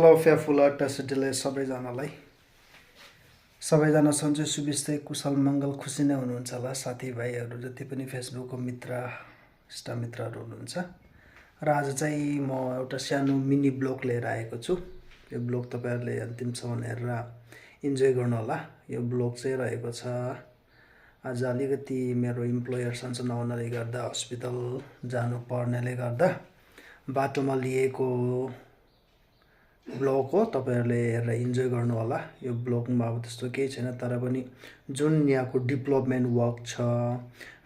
Hello fearful टसटिले सबैजना सन्चै सुबिस्तै कुशल मङ्गल खुसी नै हुनुहुन्छ होला साथीभाइहरू जति पनि फेसबुकको मित्र इष्टमित्रहरू हुनुहुन्छ। र आज चाहिँ म एउटा सानो मिनी ब्लग लिएर आएको छु। यो ब्लग तपाईहरुले अन्तिमसम्म हेरेर इन्जोय गर्नु होला। यो ब्लग चाहिँ रहेको छ आज अलिकति मेरो इम्प्लोयर सन्चो नहुनाले गर्दा हस्पिटल जानु पर्नेले गर्दा बाटोमा लिएको ब्लग हो। तपाईहरुले हेरेर इन्जोय गर्नु होला। यो ब्लगमा अब त्यस्तो केही छैन, तर पनि जुन यहाँको डेभलपमेन्ट वर्क छ,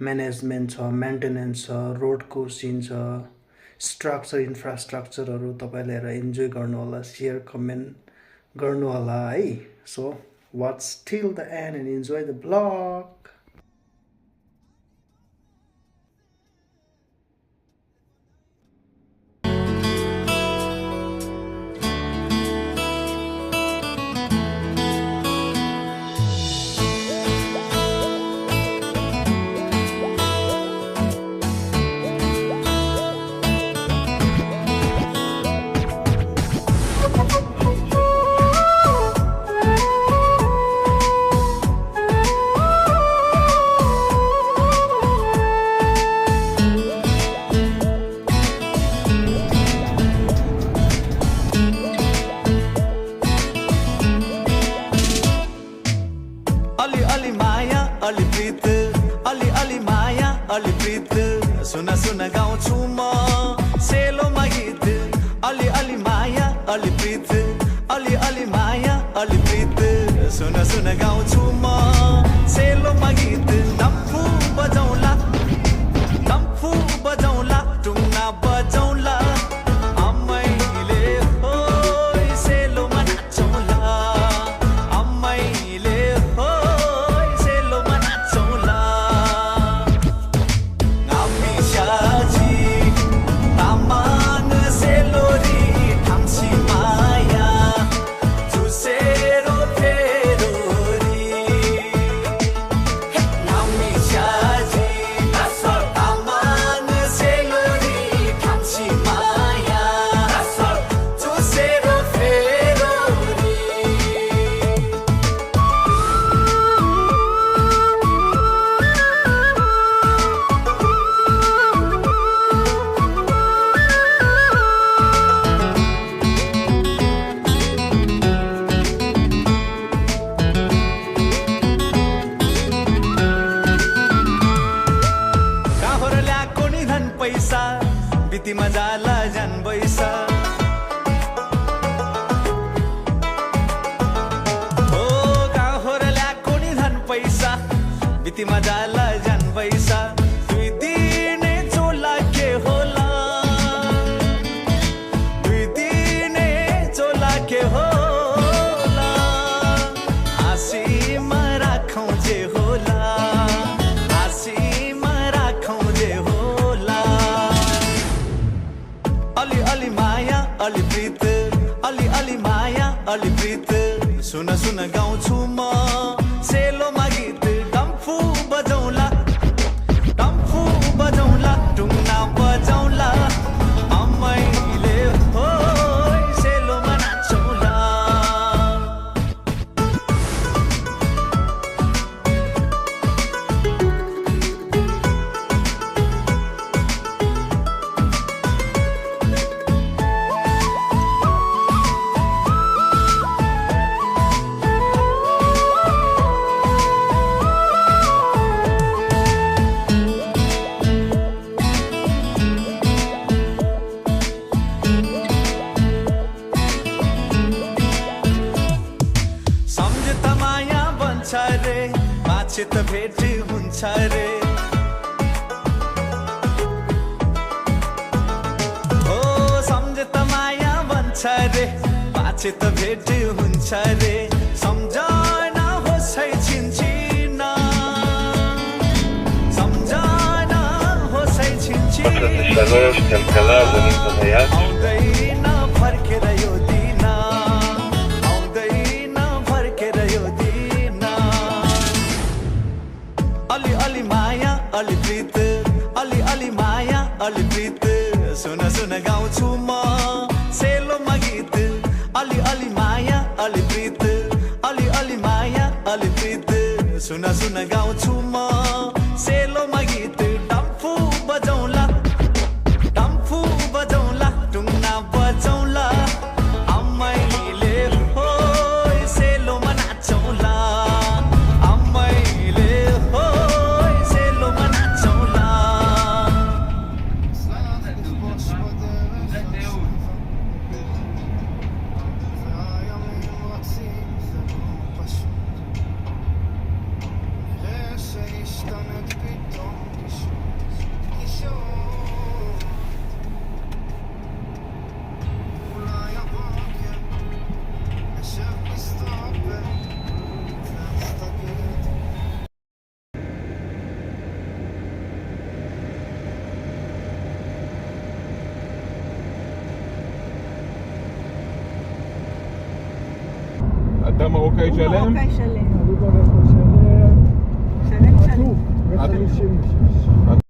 म्यानेजमेन्ट छ, मेन्टेनेन्स छ, रोडको सिन छ, स्ट्रक्चर इन्फ्रास्ट्रक्चरहरू तपाईहरुले हेरेर इन्जोय गर्नु होला, शेयर कमेन्ट गर्नु होला है। So watch till the and and enjoy the blog. सुना सुना गाउँछु म सेलोमा गीत, अलि अलि माया अलि प्रीत, अलि अलि माया अलि प्रीत। सुना सुना गाउँछु म सेलोमा गीत। डम्फु बजाउला, डम्फु बजाउला, टुङ्ना बजाउला, अम्मैले हो सेलोमा नाचौला, अम्मैले हो सेलोमा नाचौला। बिती मजाला जान बैसा, ओ गाउँहर ल्याएको नि धन पैसा, बिती मजाला जान बैसा। दुई दिने चोला के होला, दुई दिने चोला के होला, हाँसीमा राखौँ जे होला, हाँसीमा राखौँ जे होला। अलि अलि माया अलि प्रीत, अलि अलि माया अलि प्रीत। सुन सुन गाउँछु म सेलोमा गीत। डम्फु बजाउला, डम्फु बजाउला, टुङ्ना बजाउला, अम्मैले हो सेलोमा नाचौला। रे माछे त भेट हुन्छ रे, हो सम्झे त माया बन्छ रे, माछे त भेट हुन्छ रे। सम्झना होसै छिनछिना, सम्झना होसै छिनछिना, आउँदैन फर्केर यो दिन, आउँदैन फर्केर यो दिन। अलि अलि माया अलि प्रीत, अलि अलि माया अलि प्रीत। सुन सुन गाउँछु म सेलोमा गीत, अलि अलि अलि माया अलि प्रीत अलि अलि माया अलि प्रीत सुन सुन गाउँछु म सेलोमा गीत डम्फु बजौला टुङ्ना बजौला अम्माइले हो सेलोमा नाचौला अम्माइले हो सेलोमा नाचौला אתה מרוקאי שלם? מרוקאי שלם. אני ברכב שלם, שלם שלם. עטוף, 156.